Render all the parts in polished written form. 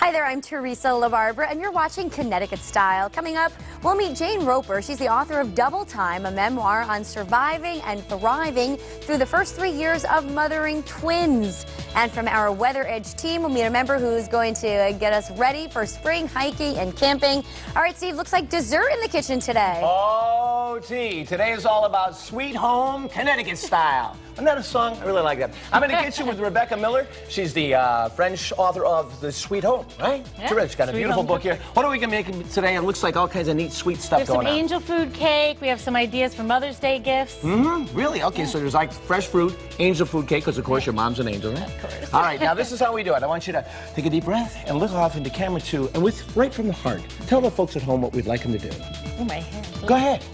Hi there, I'm Teresa LaBarbera, and you're watching Connecticut Style. Coming up, we'll meet Jane Roper. She's the author of Double Time, a memoir on surviving and thriving through the first 3 years of mothering twins. And from our Weather Edge team, we'll meet a member who's going to get us ready for spring hiking and camping. All right, Steve, looks like dessert in the kitchen today. Oh, tea. Today is all about Sweet Home Connecticut Style. Isn't that a song? I really like that. I'm in the kitchen with Rebecca Miller. She's the French author of The Sweet Home, right? Yeah, Terrific. She's got a beautiful book here. What are we going to make today? It looks like all kinds of neat, sweet stuff going on. We have some angel food cake. We have some ideas for Mother's Day gifts. Mm-hmm. Really? Okay, so there's like fresh fruit, angel food cake, because of course your mom's an angel, right? Of course. All right, now this is how we do it. I want you to take a deep breath and look off into camera 2, and right from the heart, tell the folks at home what we'd like them to do. Oh, my hair. Go ahead.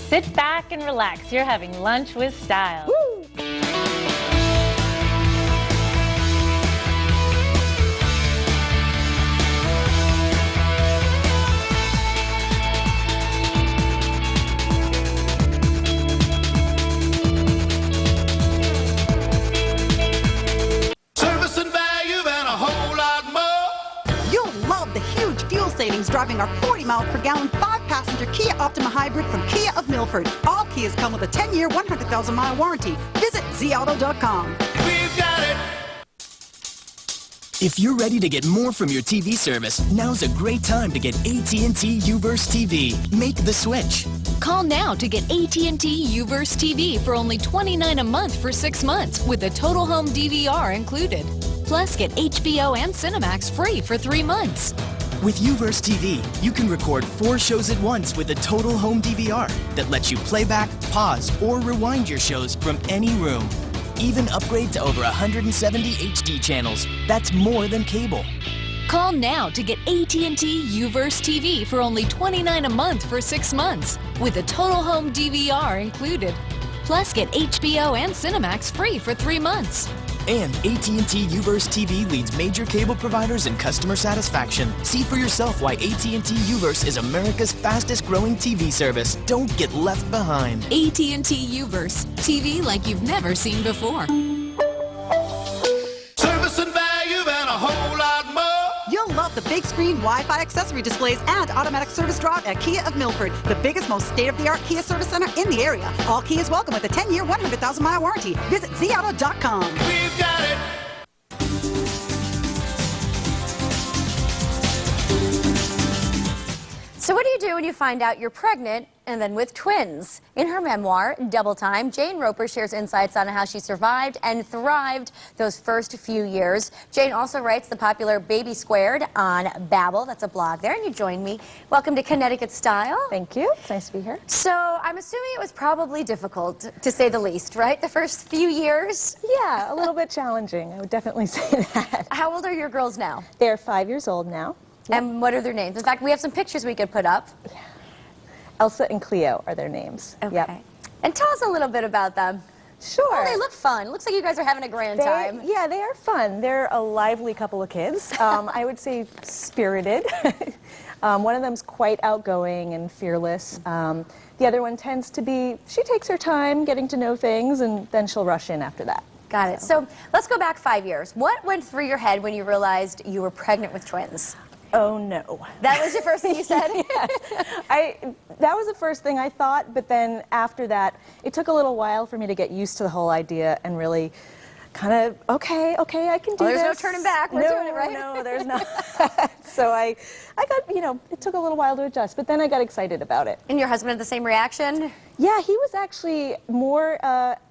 Sit back and relax. You're having lunch with style. Woo! Savings driving our 40-mile-per-gallon 5-passenger Kia Optima Hybrid from Kia of Milford. All Kias come with a 10-year, 100,000-mile warranty. Visit zauto.com. We've got it. If you're ready to get more from your TV service, now's a great time to get AT&T Uverse TV. Make the switch. Call now to get AT&T Uverse TV for only $29 a month for 6 months with a total home DVR included. Plus, get HBO and Cinemax free for 3 months. With Uverse TV, you can record 4 shows at once with a total home DVR that lets you play back, pause, or rewind your shows from any room. Even upgrade to over 170 HD channels. That's more than cable. Call now to get AT&T Uverse TV for only $29 a month for 6 months with a total home DVR included. Plus, get HBO and Cinemax free for 3 months. And AT&T Uverse TV leads major cable providers in customer satisfaction. See for yourself why AT&T Uverse is America's fastest-growing TV service. Don't get left behind. AT&T Uverse, TV like you've never seen before. Service and value and a whole lot more. You'll love the big screen Wi-Fi accessory displays and automatic service drop at Kia of Milford, the biggest, most state-of-the-art Kia service center in the area. All Kias welcome with a 10-year, 100,000-mile warranty. Visit zauto.com. We've got it. So what do you do when you find out you're pregnant and then with twins? In her memoir, Double Time, Jane Roper shares insights on how she survived and thrived those first few years. Jane also writes the popular Baby Squared on Babbel. That's a blog there, and you join me. Welcome to Connecticut Style. Thank you. It's nice to be here. So I'm assuming it was probably difficult, to say the least, right? The first few years? Yeah, a little bit challenging. I would definitely say that. How old are your girls now? They're 5 years old now. Yep. And what are their names? In fact, we have some pictures we could put up. Yeah. Elsa and Cleo are their names. Okay. Yep. And tell us a little bit about them. Sure. Oh, they look fun. Looks like you guys are having a grand time. Yeah, they are fun. They're a lively couple of kids. I would say spirited. One of them's quite outgoing and fearless. The other one tends to be, she takes her time getting to know things, and then she'll rush in after that. Got it. So let's go back 5 years. What went through your head when you realized you were pregnant with twins? Oh, no. That was the first thing you said? Yes. That was the first thing I thought, but then after that, it took a little while for me to get used to the whole idea and really kind of, okay, I can do this. There's no turning back. We're doing it, right? No, there's not. So I got, it took a little while to adjust, but then I got excited about it. And your husband had the same reaction? Yeah, he was actually more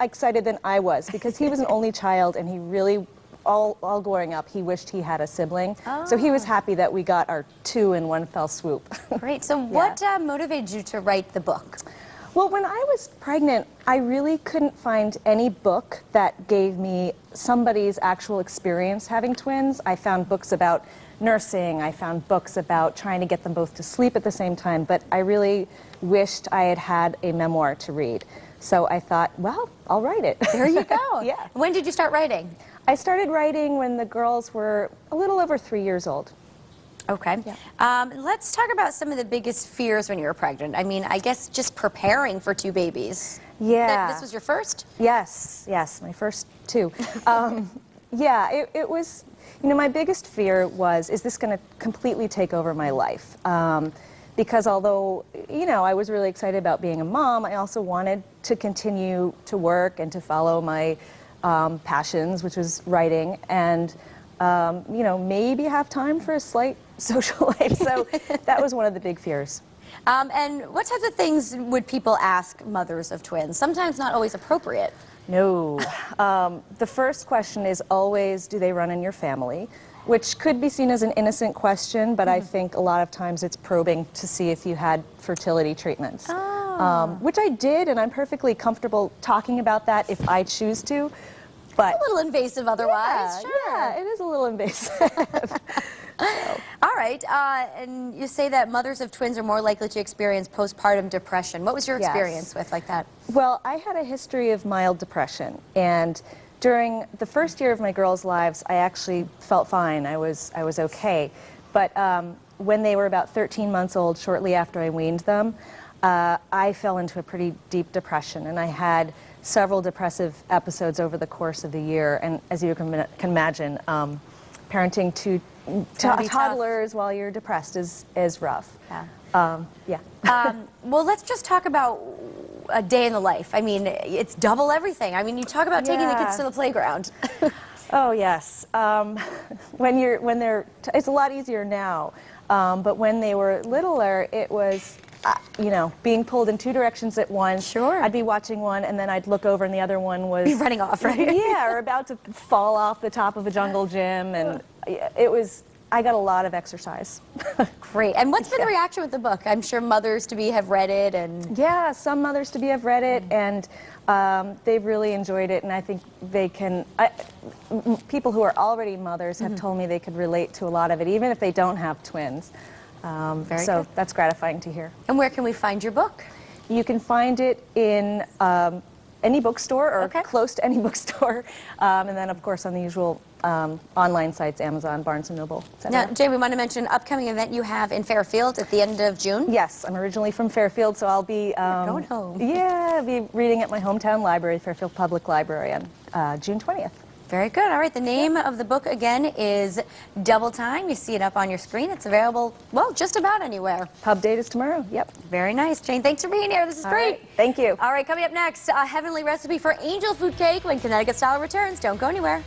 excited than I was because he was an only child, and he really, all growing up, he wished he had a sibling. Oh. So he was happy that we got our 2 in one fell swoop. Great. So what motivated you to write the book? Well, when I was pregnant, I really couldn't find any book that gave me somebody's actual experience having twins. I found books about nursing. I found books about trying to get them both to sleep at the same time, but I really wished I had had a memoir to read. So I thought, well, I'll write it. There you go. Yeah. When did you start writing? I started writing when the girls were a little over 3 years old. Okay. Yeah. Let's talk about some of the biggest fears when you were pregnant. I mean, I guess just preparing for 2 babies. Yeah. This was your first? Yes, my first 2. Yeah, it was, You know, my biggest fear was, is this going to completely take over my life? Because although, you know, I was really excited about being a mom, I also wanted to continue to work and to follow my passions, which was writing, and, you know, maybe have time for a slight social life. So that was one of the big fears. And what types of things would people ask mothers of twins? Sometimes not always appropriate. No. The first question is always, do they run in your family? Which could be seen as an innocent question, but I think a lot of times it's probing to see if you had fertility treatments. Which I did, and I'm perfectly comfortable talking about that if I choose to. But a little invasive otherwise. Yeah, sure. Yeah, it is a little invasive. All right, and you say that mothers of twins are more likely to experience postpartum depression. What was your experience with like that? Well, I had a history of mild depression, and during the first year of my girls' lives, I actually felt fine. I was okay. But when they were about 13 months old, shortly after I weaned them, I fell into a pretty deep depression, and I had several depressive episodes over the course of the year. And as you can imagine, parenting two toddlers while you're depressed is rough. Yeah. Well, let's just talk about a day in the life. I mean, it's double everything. I mean, you talk about taking the kids to the playground. Oh yes. It's a lot easier now. But when they were littler, it was, you know, being pulled in two directions at once. Sure. I'd be watching one, and then I'd look over, and the other one was be running off, right? Yeah, or about to fall off the top of a jungle gym, and it was. I got a lot of exercise. Great. And what's been the reaction with the book? I'm sure mothers-to-be have read it, and yeah, some mothers-to-be have read it, and they've really enjoyed it. And I think they can. People who are already mothers have told me they could relate to a lot of it, even if they don't have twins. Very so good. that's gratifying to hear. And where can we find your book? You can find it in any bookstore or close to any bookstore, and then of course on the usual online sites, Amazon, Barnes & Noble, etc. Now, Jay, we want to mention an upcoming event you have in Fairfield at the end of June. Yes, I'm originally from Fairfield, so I'll be going home. Yeah, I'll be reading at my hometown library, Fairfield Public Library, on June 20th. Very good. All right, the name of the book again is Double Time. You see it up on your screen. It's available, well, just about anywhere. Pub date is tomorrow. Yep. Very nice. Jane, thanks for being here. This is great. Right. Thank you. All right, coming up next, a heavenly recipe for angel food cake when Connecticut Style returns. Don't go anywhere.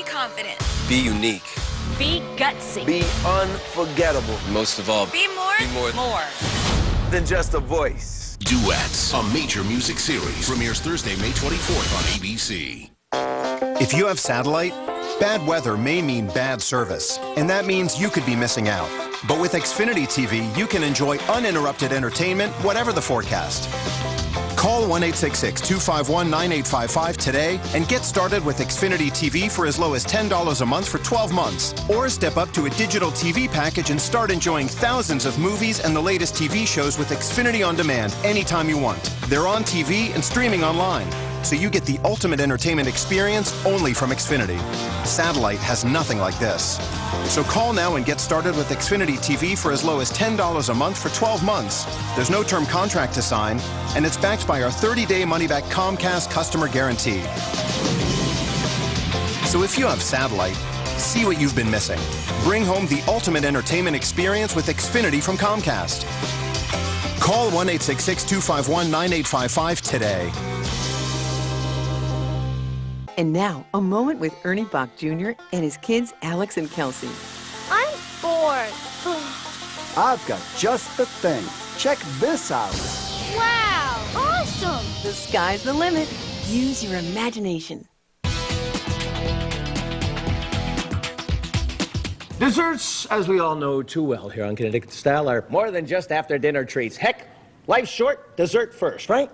Confident. Be unique. Be gutsy. Be unforgettable. Most of all, be more than just a voice. Duets, a major music series, premieres Thursday, May 24th on ABC. If you have satellite, bad weather may mean bad service, and that means you could be missing out. But with Xfinity TV, you can enjoy uninterrupted entertainment, whatever the forecast. Call 1-866-251-9855 today and get started with Xfinity TV for as low as $10 a month for 12 months. Or step up to a digital TV package and start enjoying thousands of movies and the latest TV shows with Xfinity On Demand anytime you want. They're on TV and streaming online, so you get the ultimate entertainment experience only from Xfinity. Satellite has nothing like this. So call now and get started with Xfinity TV for as low as $10 a month for 12 months. There's no term contract to sign, and it's backed by our 30-day money-back Comcast customer guarantee. So if you have satellite, see what you've been missing. Bring home the ultimate entertainment experience with Xfinity from Comcast. Call 1-866-251-9855 today. And now, a moment with Ernie Bach Jr. and his kids, Alex and Kelsey. I'm bored. I've got just the thing. Check this out. Wow, awesome. The sky's the limit. Use your imagination. Desserts, as we all know too well here on Connecticut Style, are more than just after-dinner treats. Heck, life's short, dessert first, right?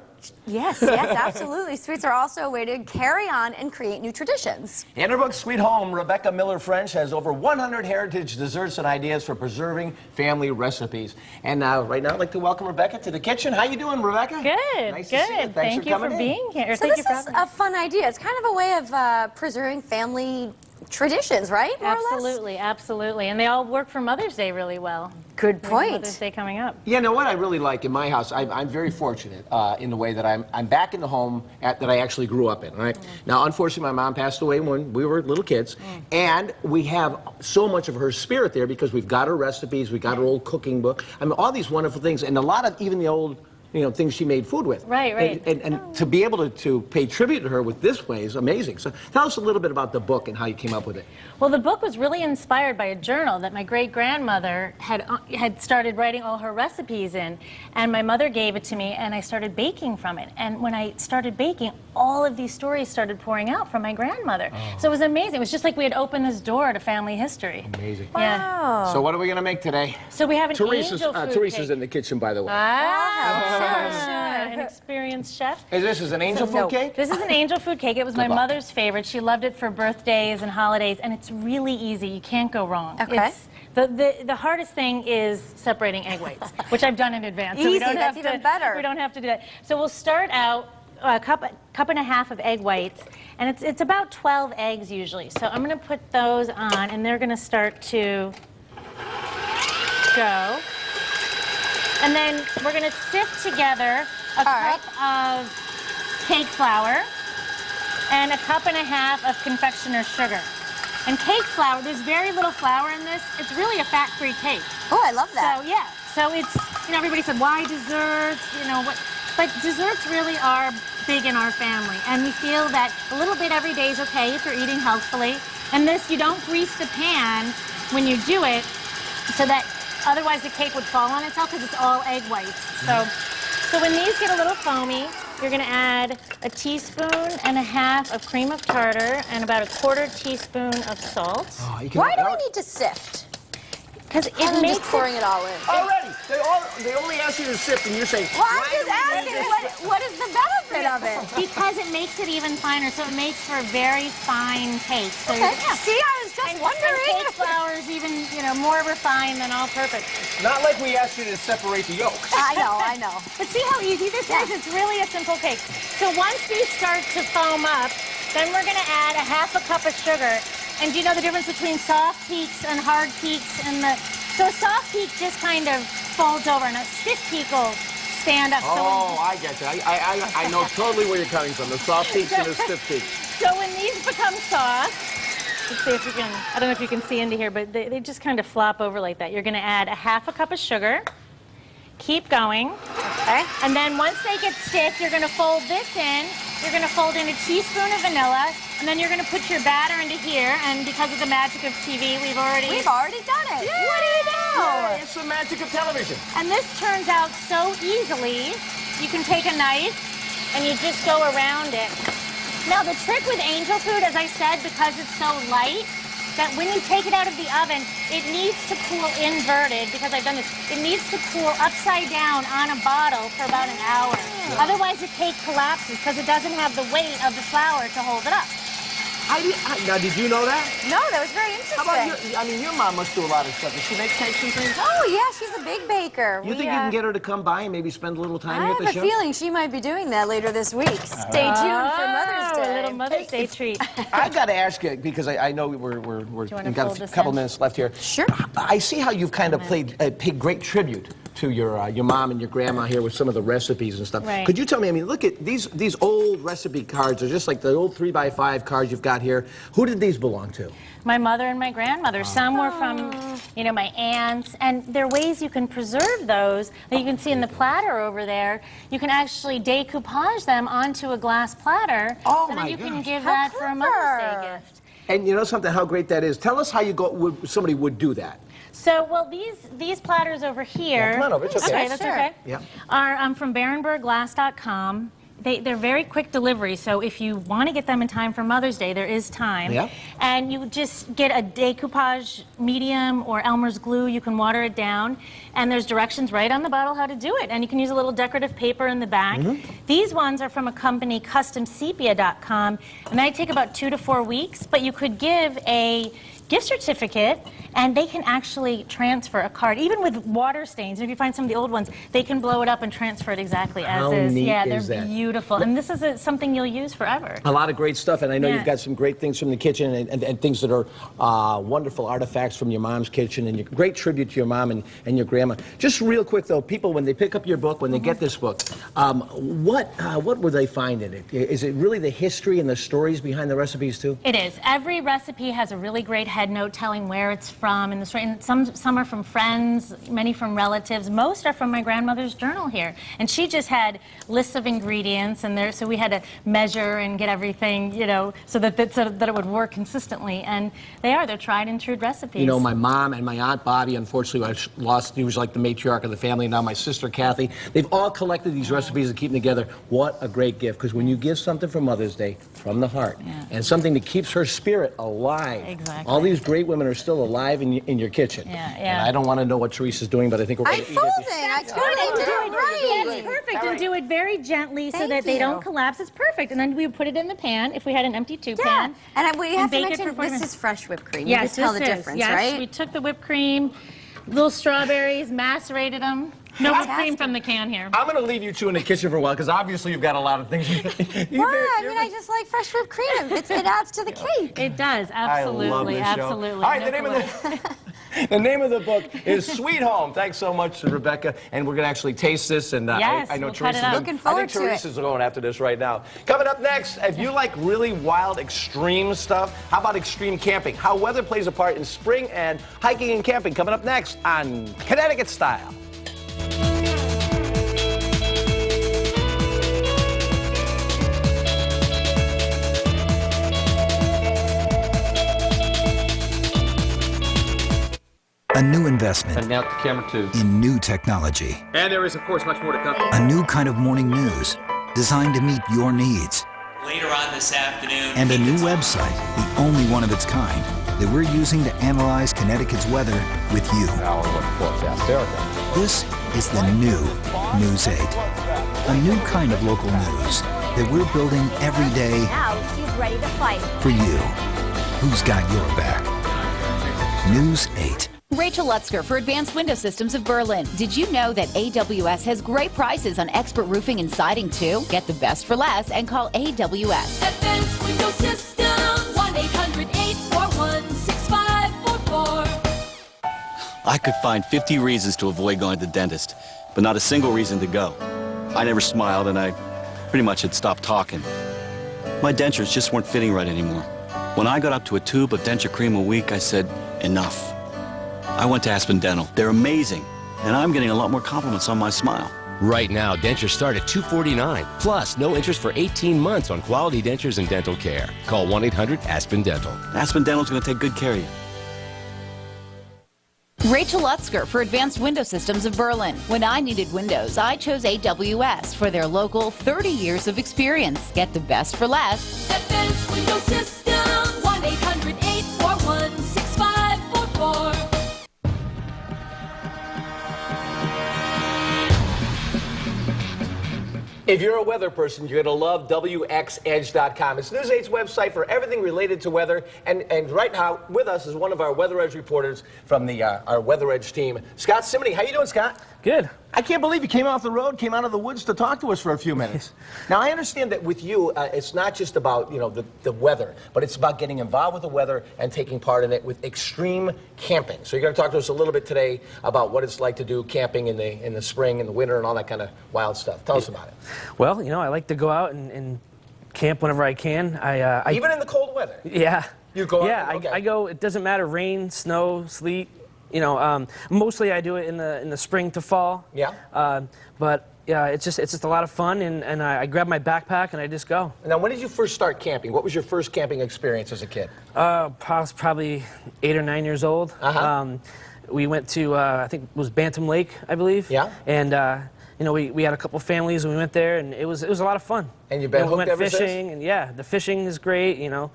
Yes, yes, absolutely. Sweets are also a way to carry on and create new traditions. In her book, Sweet Home, Rebecca Miller French has over 100 heritage desserts and ideas for preserving family recipes. And right now, I'd like to welcome Rebecca to the kitchen. How you doing, Rebecca? Good, Nice good. to see you. Thanks Thank you for coming being here. So this is a fun idea. It's kind of a way of preserving family traditions, right? More or less? Absolutely, absolutely. And they all work for Mother's Day really well. Good point. Mother's Day coming up. Yeah, you know what I really like in my house, I'm very fortunate in the way that I'm back in the home that I actually grew up in, right? Now, unfortunately, my mom passed away when we were little kids, and we have so much of her spirit there because we've got her recipes, we've got her old cooking book, I mean, all these wonderful things, and a lot of even the old things she made food with. Right, right. And to be able to pay tribute to her with this way is amazing. So tell us a little bit about the book and how you came up with it. Well, the book was really inspired by a journal that my great-grandmother had started writing all her recipes in. And my mother gave it to me, and I started baking from it. And when I started baking, all of these stories started pouring out from my grandmother. So it was amazing. It was just like we had opened this door to family history. Amazing. Yeah. So what are we going to make today? So we have an angel food Teresa's cake. in the kitchen, by the way. An experienced chef. Hey, this is an angel food cake? This is an angel food cake. It was my mother's favorite. She loved it for birthdays and holidays, and it's really easy. You can't go wrong. Okay. The hardest thing is separating egg whites, which I've done in advance. So Easy, that's even better. We don't have to do that. So we'll start out a cup and a half of egg whites, and it's about 12 eggs usually. So I'm going to put those on, and they're going to start to go. And then we're going to sift together a cup of cake flour and a cup and a half of confectioner's sugar. And cake flour, there's very little flour in this. It's really a fat-free cake. Oh, I love that. So, yeah. So it's, everybody said, why desserts? But desserts really are big in our family. And we feel that a little bit every day is okay if you're eating healthfully. And this, you don't grease the pan when you do it so that otherwise the cake would fall on itself because it's all egg whites. So when these get a little foamy, you're going to add a teaspoon and a half of cream of tartar and about a 1/4 teaspoon of salt. Why do we need to sift? Because it just makes pouring it all in. Already! They only ask you to sift, and you're saying, well, I'm just asking, what is the benefit of it? Because it makes it even finer, so it makes for a very fine cake. So okay. See, I was just wondering. And cake flour is even, more refined than all-purpose. Not like we asked you to separate the yolks. I know. But see how easy this is? It's really a simple cake. So once these start to foam up, then we're going to add a half a cup of sugar. And do you know the difference between soft peaks and hard peaks? So a soft peak just kind of folds over, and a stiff peak will stand up. I get you. I know totally where you're coming from, the soft peaks and the stiff peaks. So when these become soft, let's see if you can, I don't know if you can see into here, but they just kind of flop over like that. You're going to add a half a cup of sugar. Keep going. Okay. And then once they get stiff, you're going to fold this in. You're going to fold in a teaspoon of vanilla, and then you're going to put your batter into here, and because of the magic of TV, we've already done it. Yeah. What do you know? Yeah, it's the magic of television. And this turns out so easily. You can take a knife, and you just go around it. Now, the trick with angel food, as I said, because it's so light, that when you take it out of the oven, it needs to cool inverted, because I've done this. It needs to cool upside down on a bottle for about an hour. Yeah. Otherwise, the cake collapses because it doesn't have the weight of the flour to hold it up. Now, did you know that? No, that was very interesting. How about your mom must do a lot of stuff. Does she make cakes and things? Oh, yeah, she's a big baker. You think you can get her to come by and maybe spend a little time here at the show? I have a feeling she might be doing that later this week. Stay tuned for Mother's Day. A little Mother's Day treat. I got to ask you, because I know we've got a couple minutes left here. Sure. I see how you've kind of paid great tribute to your mom and your grandma here with some of the recipes and stuff. Right. Could you tell me, look at these old recipe cards. They're just like the old 3x5 cards you've got here. Who did these belong to? My mother and my grandmother. Some were from, my aunts. And there are ways you can preserve those that you can see in the platter over there. You can actually decoupage them onto a glass platter. Oh, and my then you gosh. can give that for a Mother's Day gift. And you know something, how great that is. Tell us how somebody would do that. So, well, these platters over here. Yeah, come on over, it's okay. Okay, that's okay. Yeah. Are from BarenbergGlass.com. they're very quick delivery, so if you want to get them in time for Mother's Day, there is time. Yeah. And you just get a decoupage medium or Elmer's glue. You can water it down, and there's directions right on the bottle how to do it. And you can use a little decorative paper in the back. These ones are from a company, CustomSepia.com, and they take about 2 to 4 weeks, but you could give a gift certificate, and they can actually transfer a card, even with water stains. If you find some of the old ones, they can blow it up and transfer it exactly as How is. neat Yeah, is they're that? beautiful. And this is something you'll use forever. A lot of great stuff, and I know Yeah. you've got some great things from the kitchen and things that are wonderful artifacts from your mom's kitchen, and your great tribute to your mom and your grandma. Just real quick, though, people, when they pick up your book, when they get this book, what will they find in it? Is it really the history and the stories behind the recipes, too? It is. Every recipe has a really great head note telling where it's from, and the story. And some are from friends, many from relatives. Most are from my grandmother's journal here, and she just had lists of ingredients, and so we had to measure and get everything, you know, so that it would work consistently. And they're tried and true recipes. You know, my mom and my aunt Bobby, unfortunately, I lost. He was like the matriarch of the family. Now my sister Kathy, they've all collected these recipes and keep them together. What a great gift! Because when you give something for Mother's Day from the heart, and something that keeps her spirit alive, exactly. All these great women are still alive in your kitchen. Yeah. And I don't want to know what Teresa's doing, but I think we're going to eat it. That's perfect. And do it very gently so that they don't collapse. It's perfect. And then we would put it in the pan if we had an empty tube pan. And we have to bake it mention for 40 this minutes. is fresh whipped cream. Yes, you can tell the this is. difference, Yes, right? we took the whipped cream, little strawberries, macerated them. No whipped cream from the can here. I'm going to leave you two in the kitchen for a while because obviously you've got a lot of things. Why? I mean, I just like fresh whipped cream. It adds to the cake. It does, absolutely, I love this show. absolutely. All right, the name of the book is Sweet Home. Thanks so much, Rebecca. And we're going to actually taste this. And yes, I know we'll cut it Teresa's up. Looking forward I think to it. Teresa's going after this right now. Coming up next, if you like really wild, extreme stuff, how about extreme camping? How weather plays a part in spring and hiking and camping. Coming up next on Connecticut Style. A new investment And now to camera 2. in new technology. And there is, of course, much more to come. A new kind of morning news designed to meet your needs. Later on this afternoon. And a new website, the only one of its kind, that we're using to analyze Connecticut's weather with you. This is the new News 8. A new kind of local news that we're building every day Now she's ready to fight. for you. Who's got your back? News 8. Rachel Lutzker for Advanced Window Systems of Berlin. Did you know that AWS has great prices on expert roofing and siding too? Get the best for less and call AWS. Advanced Window Systems, 1-800-841-6544. I could find 50 reasons to avoid going to the dentist, but not a single reason to go. I never smiled, and I pretty much had stopped talking. My dentures just weren't fitting right anymore. When I got up to a tube of denture cream a week, I said, enough. I went to Aspen Dental. They're amazing, and I'm getting a lot more compliments on my smile. Right now, dentures start at $249, plus no interest for 18 months on quality dentures and dental care. Call 1-800-ASPEN-DENTAL. Aspen Dental's going to take good care of you. Rachel Lutzker for Advanced Window Systems of Berlin. When I needed windows, I chose AWS for their local 30 years of experience. Get the best for less. Advanced Window Systems, 1-800-841-6544. If you're a weather person, you're going to love WXEdge.com. It's News 8's website for everything related to weather. And right now, with us is one of our Weather Edge reporters from our Weather Edge team, Scott Simony. How you doing, Scott? Good. I can't believe you came off the road, came out of the woods to talk to us for a few minutes. Now, I understand that with you, it's not just about, the weather, but it's about getting involved with the weather and taking part in it with extreme camping. So you're going to talk to us a little bit today about what it's like to do camping in the spring and the winter and all that kind of wild stuff. Tell us about it. Well, I like to go out and camp whenever I can. Even in the cold weather? Yeah. You go out? Yeah, Okay. I go, it doesn't matter, rain, snow, sleet. Mostly I do it in the spring to fall. Yeah. But yeah, it's just a lot of fun, and I grab my backpack and I just go. Now, when did you first start camping? What was your first camping experience as a kid? Probably 8 or 9 years old. Uh-huh. We went to I think it was Bantam Lake, I believe. Yeah. And you know, we had a couple families and we went there, and it was a lot of fun. And you've been hooked we went ever fishing, since? and yeah, the fishing is great. You know,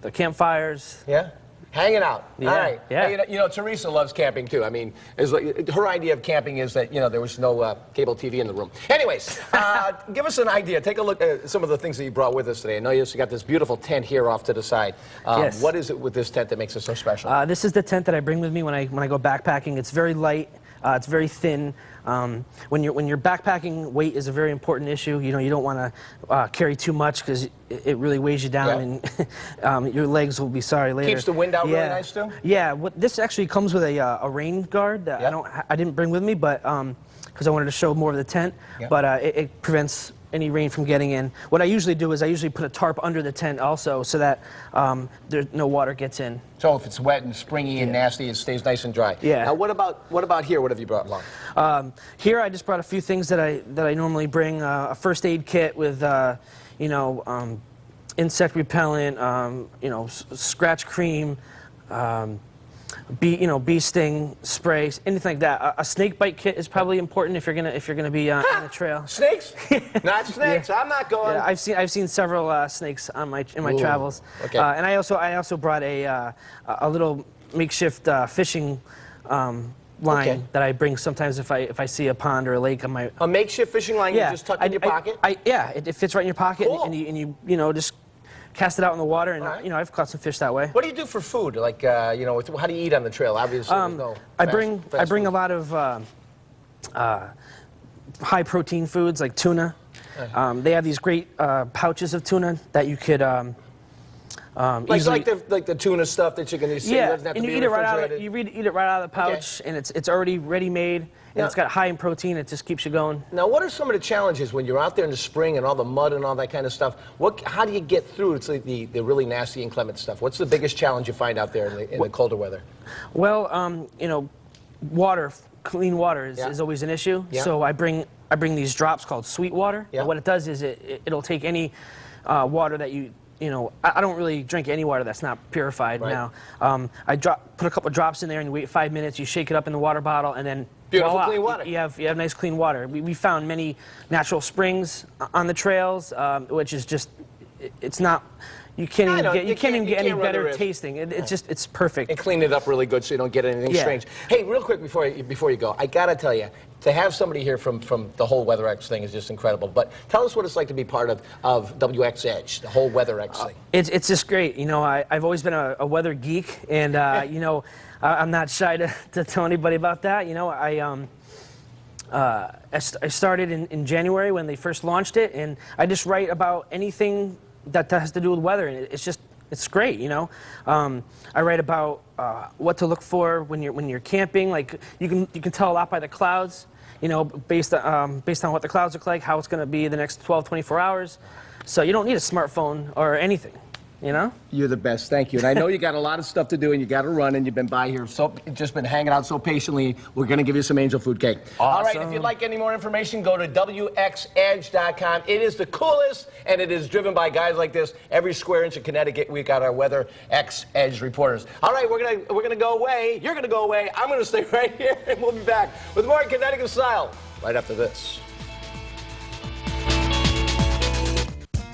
the campfires. Yeah. Hanging out. Yeah, All right. yeah. Hey, you know, Teresa loves camping too. I mean, her idea of camping is that, you know, there was no cable TV in the room. Anyways, give us an idea. Take a look at some of the things that you brought with us today. I know you got this beautiful tent here off to the side. Yes. What is it with this tent that makes it so special? This is the tent that I bring with me when I go backpacking. It's very light. It's very thin. When you're backpacking, weight is a very important issue. You know, you don't want to carry too much because it really weighs you down, and your legs will be sorry later. Keeps the wind out really nice too? Yeah. This actually comes with a rain guard that I didn't bring with me, but because I wanted to show more of the tent. But it prevents any rain from getting in. What I usually do is I usually put a tarp under the tent also, so that no water gets in. So if it's wet and springy and nasty, it stays nice and dry. Yeah. Now what about here? What have you brought along? Here I just brought a few things that I normally bring. A first aid kit with you know, insect repellent, you know, scratch cream, bee sting spray, anything like that. A snake bite kit is probably important if you're gonna be on the trail. Snakes? Not snakes. I'm not going. Yeah, I've seen several snakes in my travels. Okay. And I also brought a little makeshift fishing line that I bring sometimes if I see a pond or a lake on my. A makeshift fishing line you just tuck in your pocket? It fits right in your pocket, and you know, just cast it out in the water, and you know, I've caught some fish that way. What do you do for food? Like, you know, how do you eat on the trail? Obviously, there's no I bring a lot of high protein foods like tuna. They have these great pouches of tuna that you could like the tuna stuff that you can eat. Yeah, and you eat it right out of the pouch, and it's already ready made. And it's got high in protein. It just keeps you going. Now, what are some of the challenges when you're out there in the spring and all the mud and all that kind of stuff? How do you get through the really nasty inclement stuff? What's the biggest challenge you find out there in the colder weather? Well, you know, clean water is always an issue. Yeah. So I bring these drops called sweet water. Yeah. And what it does is it'll take any water that you know, I don't really drink any water that's not purified now. I put a couple drops in there and you wait 5 minutes. You shake it up in the water bottle, and then beautiful voila, clean water. You have nice clean water. We found many natural springs on the trails, which is just it's not. You can't even get any better tasting. It's perfect. And clean it up really good so you don't get anything strange. Hey, real quick before you go, I gotta tell you, to have somebody here from the whole WeatherX thing is just incredible. But tell us what it's like to be part of WX Edge, the whole WeatherX thing. It's just great. You know, I've always been a weather geek, and you know, I'm not shy to tell anybody about that. You know, I started in January when they first launched it, and I just write about anything that has to do with weather, and it's great, you know. I write about what to look for when you're camping. Like you can tell a lot by the clouds, you know, based on what the clouds look like, how it's going to be the next 12-24 hours. So you don't need a smartphone or anything, you know. You're the best, thank you. And I know you got a lot of stuff to do, and you got to run, and you've been by here just been hanging out so patiently. We're going to give you some angel food cake. Awesome. All right, if you'd like any more information, go to WXEdge.com. It is the coolest, and it is driven by guys like this. Every square inch of Connecticut, we got our WeatherX Edge reporters. All right, we're gonna go away. You're gonna go away. I'm gonna stay right here, and we'll be back with more Connecticut Style right after this.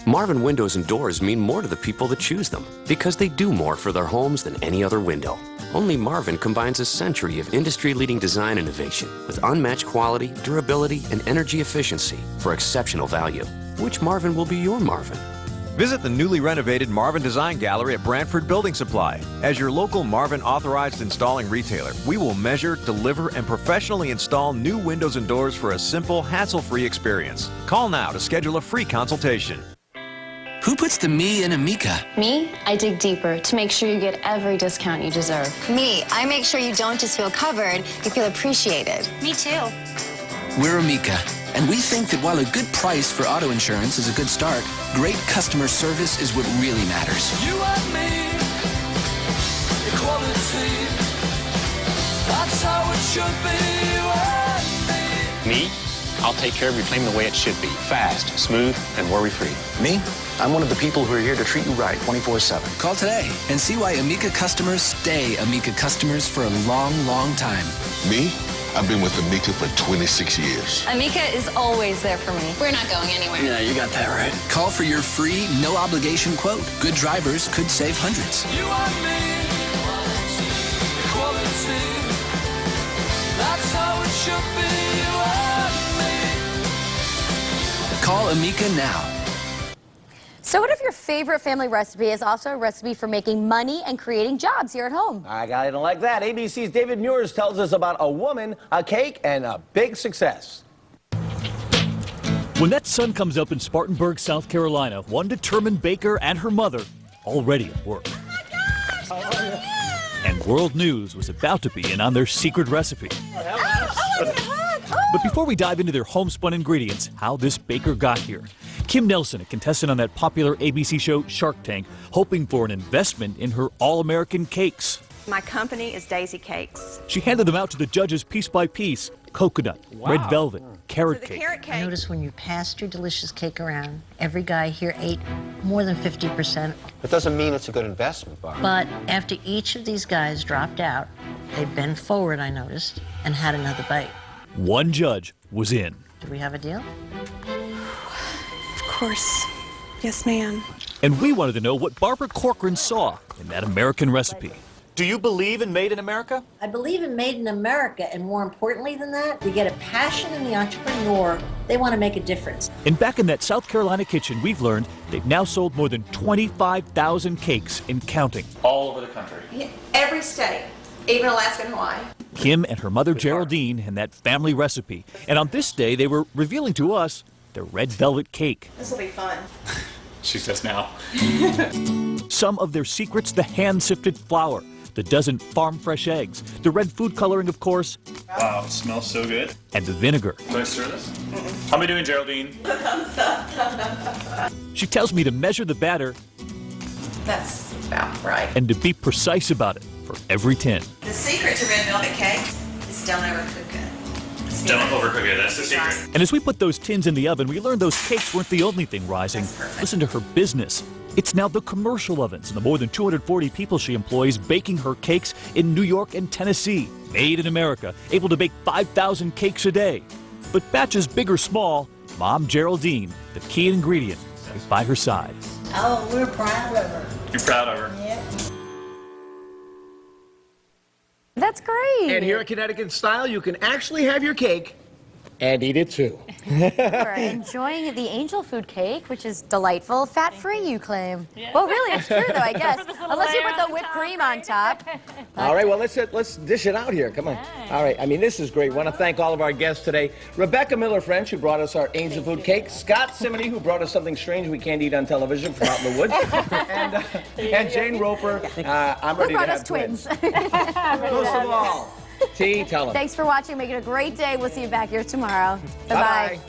Marvin Windows and Doors mean more to the people that choose them because they do more for their homes than any other window. Only Marvin combines a century of industry-leading design innovation with unmatched quality, durability, and energy efficiency for exceptional value. Which Marvin will be your Marvin? Visit the newly renovated Marvin Design Gallery at Brantford Building Supply. As your local Marvin authorized installing retailer, we will measure, deliver, and professionally install new windows and doors for a simple, hassle-free experience. Call now to schedule a free consultation. Who puts the me in Amica? Me? I dig deeper to make sure you get every discount you deserve. Me? I make sure you don't just feel covered, you feel appreciated. Me too. We're Amica, and we think that while a good price for auto insurance is a good start, great customer service is what really matters. You and me, equality, that's how it should be. You and me. Me? I'll take care of your claim the way it should be. Fast, smooth, and worry-free. Me? I'm one of the people who are here to treat you right 24/7. Call today and see why Amica customers stay Amica customers for a long, long time. Me? I've been with Amika for 26 years. Amika is always there for me. We're not going anywhere. Yeah, you got that right. Call for your free, no-obligation quote. Good drivers could save hundreds. You and me, equality. That's how it should be. You and me. Call Amika now. So what if your favorite family recipe is also a recipe for making money and creating jobs here at home? I got it like that. ABC's David Muirs tells us about a woman, a cake, and a big success. When that sun comes up in Spartanburg, South Carolina, one determined baker and her mother already at work. And world news was about to be in on their secret recipe. But before we dive into their homespun ingredients, how this baker got here, Kim Nelson, a contestant on that popular ABC show Shark Tank, hoping for an investment in her all-American cakes. My company is Daisy Cakes. She handed them out to the judges piece by piece: coconut, red velvet, carrot cake. I notice when you passed your delicious cake around, every guy here ate more than 50%. That doesn't mean it's a good investment, Bob. But after each of these guys dropped out, they bent forward, I noticed, and had another bite. One judge was in. Do we have a deal? Of course. Yes, ma'am. And we wanted to know what Barbara Corcoran saw in that American recipe. Do you believe in Made in America? I believe in Made in America, and more importantly than that, we get a passion in the entrepreneur. They want to make a difference. And back in that South Carolina kitchen, we've learned they've now sold more than 25,000 cakes and counting. All over the country. Every state, even Alaska and Hawaii. Kim and her mother Geraldine and that family recipe. And on this day, they were revealing to us their red velvet cake. This will be fun. She says now. Some of their secrets: the hand-sifted flour, the dozen farm-fresh eggs, the red food coloring, of course. Wow, it smells so good. And the vinegar. Do I stir this? How am I doing, Geraldine? Thumbs up. She tells me to measure the batter. That's about right. And to be precise about it for every tin. The secret to red velvet cake is don't overcook it. Don't overcook it, that's the secret. And as we put those tins in the oven, we learned those cakes weren't the only thing rising. Listen to her business. It's now the commercial ovens and the more than 240 people she employs baking her cakes in New York and Tennessee. Made in America, able to bake 5,000 cakes a day. But batches big or small, Mom Geraldine, the key ingredient, is by her side. Oh, we're proud of her. You're proud of her? Yeah. That's great. And here at Connecticut Style, you can actually have your cake and eat it too. We're enjoying the angel food cake, which is delightful. Fat-free, you claim. Yes. Well, really, it's true, though, I guess. Unless you put the whipped cream on top. All right, well, let's dish it out here. Come on. All right, I mean, this is great. I want to thank all of our guests today. Rebecca Miller-French, who brought us our angel food cake. Scott Simony, who brought us something strange we can't eat on television from out in the woods. and Jane Roper. I'm ready to have twins. Most of all, T, tell them. Thanks for watching. Make it a great day. We'll see you back here tomorrow. Bye-bye.